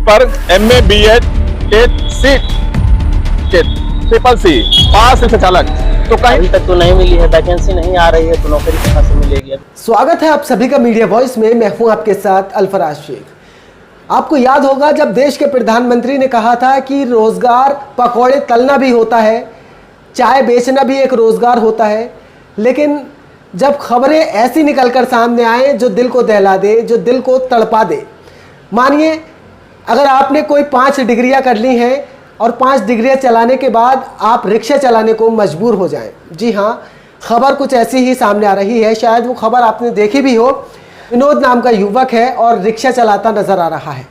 पर MA BEd TET CTET triple C pass rickshaw चालक तो कहीं अभी तक तो नहीं मिली है, वैकेंसी नहीं आ रही है, तो नौकरी कहाँ से मिलेगी। स्वागत है आप सभी का मीडिया वॉइस में। मैं हूं आपके साथ अल्फराज शेख। आपको याद होगा जब देश के प्रधानमंत्री ने कहा था कि रोजगार पकौड़े तलना भी होता है, चाय बेचना भी एक रोजगार होता है, लेकिन जब खबरें ऐसी निकलकर सामने आए जो दिल को दहला दे, जो दिल को तड़पा दे। मानिए अगर आपने कोई 5 डिग्रियां कर ली हैं और 5 डिग्रियां चलाने के बाद आप रिक्शा चलाने को मजबूर हो जाएं। जी हाँ, खबर कुछ ऐसी ही सामने आ रही है, शायद वो खबर आपने देखी भी हो। विनोद नाम का युवक है और रिक्शा चलाता नजर आ रहा है।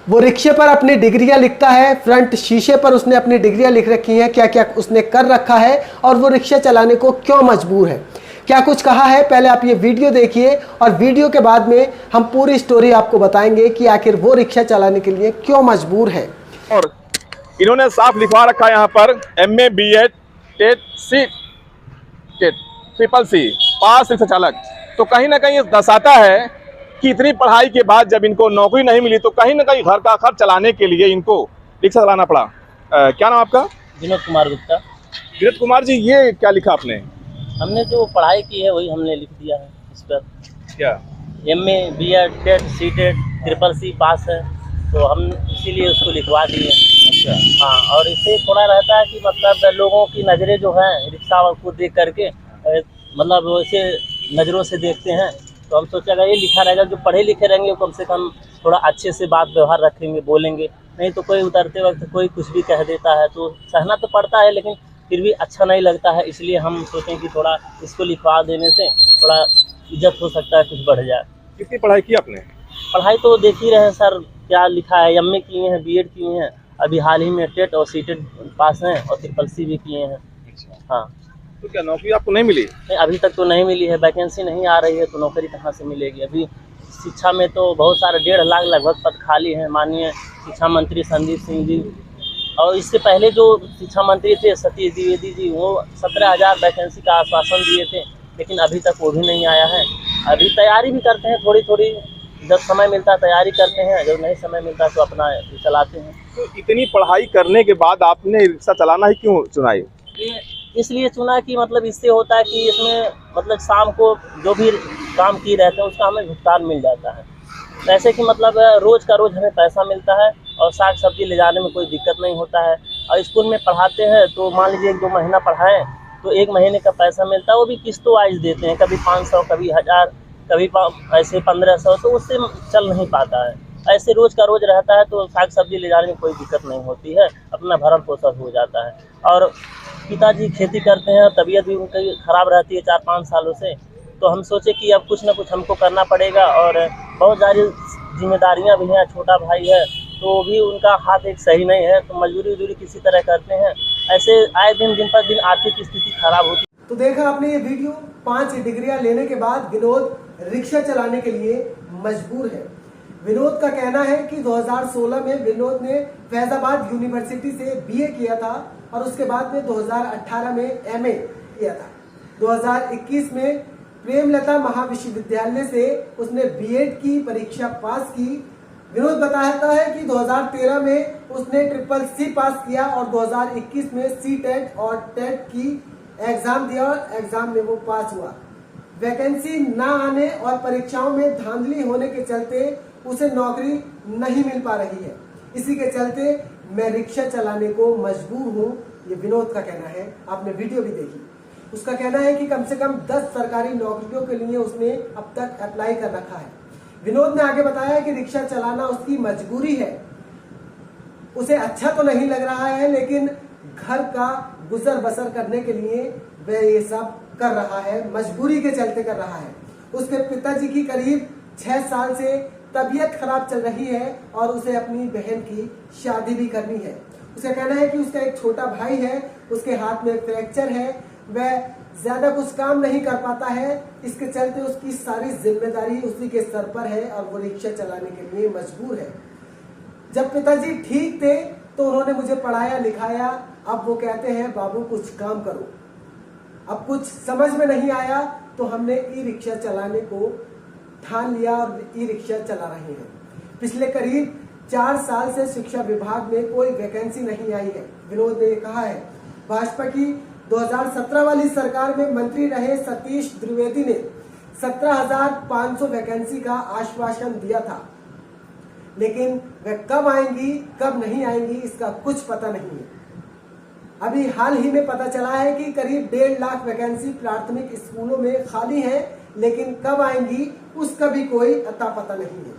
वो रिक्शे पर अपनी डिग्रियां लिखता है, फ्रंट शीशे पर उसने अपनी डिग्रियां लिख रखी हैं, क्या क्या उसने कर रखा है और वो रिक्शा चलाने को क्यों मजबूर है, क्या कुछ कहा है। पहले आप ये वीडियो देखिए और वीडियो के बाद में हम पूरी स्टोरी आपको बताएंगे कि आखिर वो रिक्शा चलाने के लिए क्यों मजबूर है। और इन्होंने साफ लिखवा रखा है यहाँ पर MA BEd TET CTET triple C pass rickshaw चालक। तो कहीं ना कहीं दर्शाता है कि इतनी पढ़ाई के बाद जब इनको नौकरी नहीं मिली तो कहीं ना कहीं घर का खर्च चलाने के लिए इनको रिक्शा चलाना पड़ा। क्या नाम आपका? विनोद कुमार गुप्ता। विनोद कुमार जी, ये क्या लिखा आपने? हमने जो पढ़ाई की है वही हमने लिख दिया है इस पर। क्या MA BEd TET CTET triple C pass है, तो हम इसीलिए उसको लिखवा दिए। अच्छा। हाँ, और इससे थोड़ा रहता है कि मतलब लोगों की नज़रें जो हैं रिक्शा को देख करके मतलब वैसे नज़रों से देखते हैं, तो हम सोचा ये लिखा रहेगा, जो पढ़े लिखे रहेंगे वो कम से कम थोड़ा अच्छे से बात व्यवहार रखेंगे, बोलेंगे। नहीं तो कोई उतरते वक्त कोई कुछ भी कह देता है तो सहना तो पड़ता है, लेकिन फिर भी अच्छा नहीं लगता है। इसलिए हम सोचें कि थोड़ा इसको लिखवा देने से थोड़ा इज्जत हो सकता है, कुछ बढ़ जाए। कितनी पढ़ाई की आपने? पढ़ाई तो देख ही रहे हैं सर, क्या लिखा है। MA किए हैं, BEd किए हैं, अभी हाल ही में टेट और सीटेड पास हैं और ट्रिपल सी भी किए हैं। हाँ, तो क्या नौकरी आपको नहीं मिली? नहीं अभी तक तो नहीं मिली है, वैकेंसी नहीं आ रही है, तो नौकरी कहाँ से मिलेगी। अभी शिक्षा में तो बहुत सारे 1.5 लाख लगभग पद खाली हैं। माननीय शिक्षा मंत्री संदीप सिंह जी और इससे पहले जो शिक्षा मंत्री थे सतीश द्विवेदी जी, वो 17,000 वैकेंसी का आश्वासन दिए थे, लेकिन अभी तक वो भी नहीं आया है। अभी तैयारी भी करते हैं थोड़ी थोड़ी, जब समय मिलता है तैयारी करते हैं, जब नहीं समय मिलता तो अपना चलाते हैं। तो इतनी पढ़ाई करने के बाद आपने रिक्शा चलाना ही क्यों चुनाई? इसलिए चुना कि मतलब इससे होता है कि इसमें मतलब शाम को जो भी काम किए रहते हैं उसका हमें भुगतान मिल जाता है। ऐसे कि मतलब रोज़ का रोज़ हमें पैसा मिलता है और साग सब्जी ले जाने में कोई दिक्कत नहीं होता है। और स्कूल में पढ़ाते हैं तो मान लीजिए 1-2 महीना पढ़ाएं तो 1 महीने का पैसा मिलता है, वो भी किस्तों वाइज देते हैं, कभी 500, कभी 1000, कभी ऐसे 1500, तो उससे चल नहीं पाता है। ऐसे रोज़ का रोज़ रहता है तो साग सब्जी ले जाने में कोई दिक्कत नहीं होती है, अपना भरण पोषण हो जाता है। और पिताजी खेती करते हैं, तबीयत भी उनकी ख़राब रहती है 4-5 सालों से, तो हम सोचे कि अब कुछ ना कुछ हमको करना पड़ेगा। और बहुत सारी जिम्मेदारियां भी हैं, छोटा भाई है तो भी उनका हाथ एक सही नहीं है, तो मजदूरी किसी तरह करते हैं। ऐसे आए दिन पर दिन आर्थिक स्थिति खराब होती। तो देखा आपने ये वीडियो, 5 डिग्रियां लेने के बाद विनोद रिक्शा चलाने के लिए मजबूर है। विनोद का कहना है कि 2016 में विनोद ने फैजाबाद यूनिवर्सिटी से BA किया था और उसके बाद में 2018 में MA किया था। 2021 में प्रेमलता महाविश्वविद्यालय से उसने BEd की परीक्षा पास की। विनोद बताता है कि 2013 में उसने ट्रिपल सी पास किया और 2021 में CTET और TET की एग्जाम दिया और एग्जाम में वो पास हुआ। वैकेंसी ना आने और परीक्षाओं में धांधली होने के चलते उसे नौकरी नहीं मिल पा रही है। इसी के चलते मैं रिक्शा चलाने को मजबूर हूँ, ये विनोद का कहना है। आपने वीडियो भी देखी। उसका कहना है कि कम से कम 10 सरकारी नौकरियों के लिए उसने अब तक अप्लाई कर रखा है। विनोद ने आगे बताया कि रिक्शा चलाना उसकी मजबूरी है, उसे अच्छा तो नहीं लग रहा है, लेकिन घर का गुजर बसर करने के लिए वह ये सब कर रहा है, मजबूरी के चलते कर रहा है। उसके पिताजी की करीब 6 साल से तबीयत खराब चल रही है और उसे अपनी बहन की शादी भी करनी है। उसका कहना है कि उसका एक छोटा भाई है, उसके हाथ में फ्रैक्चर है, वह ज्यादा कुछ काम नहीं कर पाता है, इसके चलते उसकी सारी जिम्मेदारी उसी के सर पर है और वो रिक्शा चलाने के लिए मजबूर है। जब पिताजी ठीक थे तो उन्होंने मुझे पढ़ाया लिखाया, अब वो कहते हैं बाबू कुछ काम करो। अब कुछ समझ में नहीं आया तो हमने ई-रिक्शा चलाने को ठान लिया और ई-रिक्शा चला रहे हैं। पिछले करीब 4 साल से शिक्षा विभाग में कोई वैकेंसी नहीं आई है। विनोद ने कहा है भाजपा की 2017 वाली सरकार में मंत्री रहे सतीश द्विवेदी ने 17,500 वैकेंसी का आश्वासन दिया था, लेकिन वह कब आएंगी कब नहीं आएंगी इसका कुछ पता नहीं है। अभी हाल ही में पता चला है कि करीब 1.5 लाख वैकेंसी प्राथमिक स्कूलों में खाली है, लेकिन कब आएंगी उसका भी कोई अता पता नहीं है।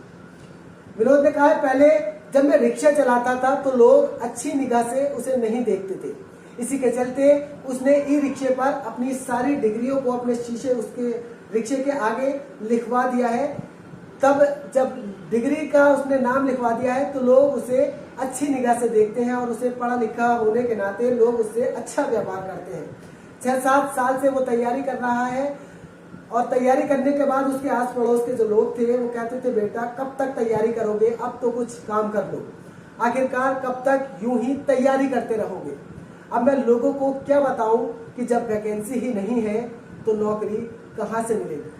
विनोद ने कहा है पहले जब मैं रिक्शा चलाता था तो लोग अच्छी निगाह से उसे नहीं देखते थे, इसी के चलते उसने ई रिक्शे पर अपनी सारी डिग्रियों को अपने शीशे उसके रिक्शे के आगे लिखवा दिया है। तब जब डिग्री का उसने नाम लिखवा दिया है तो लोग उसे अच्छी निगाह से देखते हैं और उसे पढ़ा लिखा होने के नाते लोग उससे अच्छा व्यवहार करते हैं। 6-7 साल से वो तैयारी कर रहा है और तैयारी करने के बाद उसके आस पड़ोस के जो लोग थे वो कहते थे बेटा कब तक तैयारी करोगे, अब तो कुछ काम कर लो, आखिरकार कब तक यूं ही तैयारी करते रहोगे। अब मैं लोगों को क्या बताऊं कि जब वैकेंसी ही नहीं है तो नौकरी कहां से मिलेगी।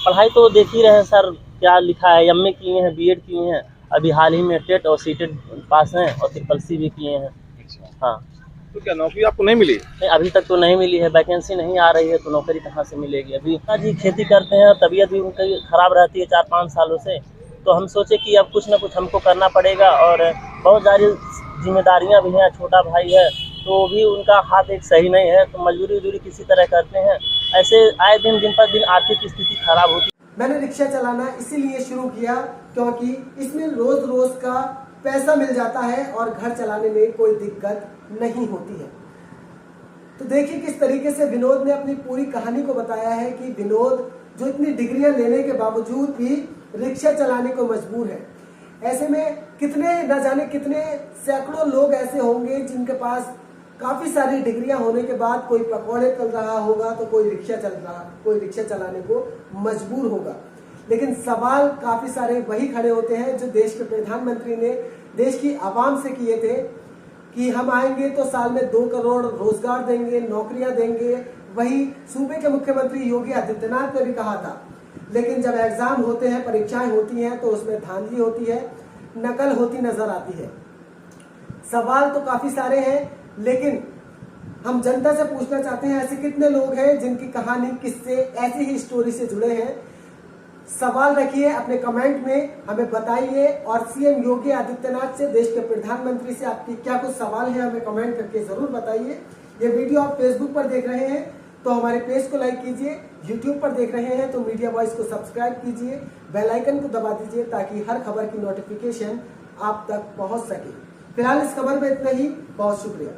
पढ़ाई तो देख ही रहे हैं सर, क्या लिखा है, एमए किए हैं, बीएड किए हैं, अभी हाल ही में टेट और सीटेट पास हैं और ट्रिपल-सी भी किए हैं। हाँ, तो क्या नौकरी आपको नहीं मिली? नहीं अभी तक तो नहीं मिली है, वैकेंसी नहीं आ रही है तो नौकरी कहाँ से मिलेगी। अभी जी खेती करते हैं, तबीयत भी उनकी खराब रहती है 4-5 सालों से, तो हम सोचे कि अब कुछ ना कुछ हमको करना पड़ेगा और बहुत सारी जिम्मेदारियां भी हैं, छोटा भाई है तो भी उनका हाथ एक सही नहीं है, तो मजदूरी उजूरी किसी तरह करते हैं। ऐसे आए दिन पर दिन आर्थिक स्थिति खराब होती। मैंने रिक्शा चलाना इसीलिए शुरू किया क्योंकि इसमें रोज रोज का पैसा मिल जाता है और घर चलाने में कोई दिक्कत नहीं होती है। तो देखिए किस तरीके से विनोद ने अपनी पूरी कहानी को बताया है कि विनोद जो इतनी डिग्रियां लेने के बावजूद भी रिक्शा चलाने को मजबूर है। ऐसे में कितने न जाने कितने सैकड़ों लोग ऐसे होंगे जिनके पास काफी सारी डिग्रियां होने के बाद कोई पकौड़े चल रहा होगा तो कोई रिक्शा चलाने को मजबूर होगा। लेकिन सवाल काफी सारे वही खड़े होते हैं जो देश के प्रधानमंत्री ने देश की आवाम से किए थे कि हम आएंगे तो साल में 2 करोड़ रोजगार देंगे, नौकरियां देंगे। वही सूबे के मुख्यमंत्री योगी आदित्यनाथ ने भी कहा था, लेकिन जब एग्जाम होते हैं, परीक्षाएं होती हैं तो उसमें धांधली होती है, नकल होती नजर आती है। सवाल तो काफी सारे हैं, लेकिन हम जनता से पूछना चाहते हैं ऐसे कितने लोग हैं जिनकी कहानी किससे ऐसी ही स्टोरी से जुड़े हैं। सवाल रखिए अपने कमेंट में, हमें बताइए और सीएम योगी आदित्यनाथ से, देश के प्रधानमंत्री से आपकी क्या कुछ सवाल है हमें कमेंट करके जरूर बताइए। ये वीडियो आप फेसबुक पर देख रहे हैं तो हमारे पेज को लाइक कीजिए, यूट्यूब पर देख रहे हैं तो मीडिया वॉइस को सब्सक्राइब कीजिए, बेल आइकन को दबा दीजिए ताकि हर खबर की नोटिफिकेशन आप तक पहुंच सके। फिलहाल इस खबर में इतना ही, बहुत शुक्रिया।